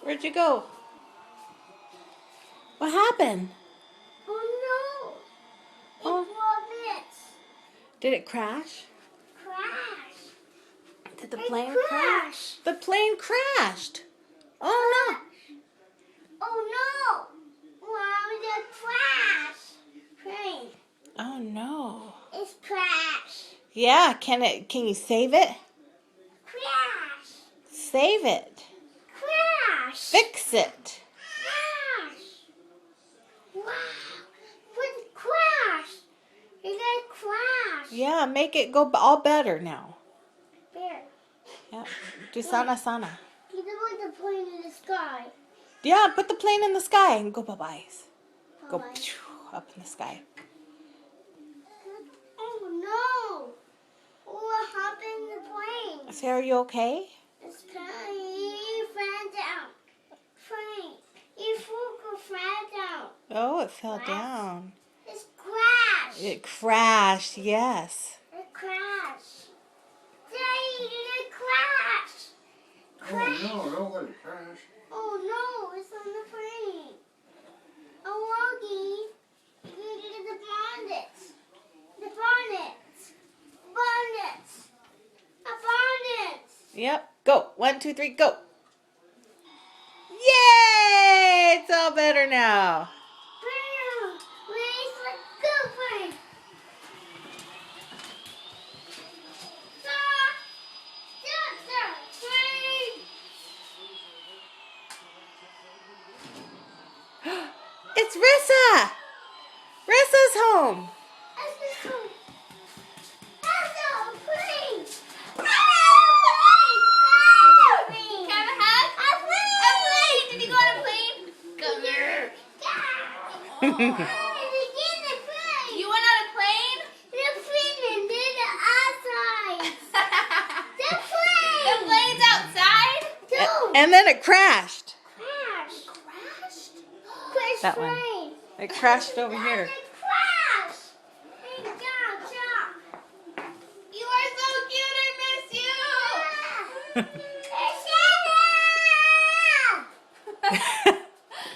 Where'd you go? What happened? Oh no! Oh. It was Did it crash? crash. Did the It plane crash? crashed. The plane crashed. Oh no. Oh no! Mom, the crash. Plane. Oh no. It's crash. Yeah, can you save it? Crash. Save it. Crash. Fix it. Crash. Wow. What crash? It got crash. Yeah, make it go all better now. Bear. Yeah. Do sana sana. You can put the plane in the sky. Yeah, put the plane in the sky and go bye-byes. Go Bye-bye. up in the sky. Oh no! What happened to the plane? So are you okay? It's plane fell down. Plane. It fell down. Oh, it fell Crash. down. It's crash. It crashed, yes. It crashed. Daddy, it crashed. Crash. Oh no, don't let it crash. Oh no, it's on the plane. Oh, Woggy, you did the bonnets. The bonnets. Bonnets. A bonnet. Yep. Go. 1, 2, 3, go. Yay! It's all better now. Bam. Race, let's go, plane. Stop. Stop, plane. It's Rissa. Rissa's home. Let's go. Let's go, plane. Have a hug? A plane! Did you go on a plane? Come here. You went on a plane? The plane's outside? And then it crashed. That one. Plane. It crashed over here. Crash! Hey, Jack. You are so cute, I miss you! Yeah.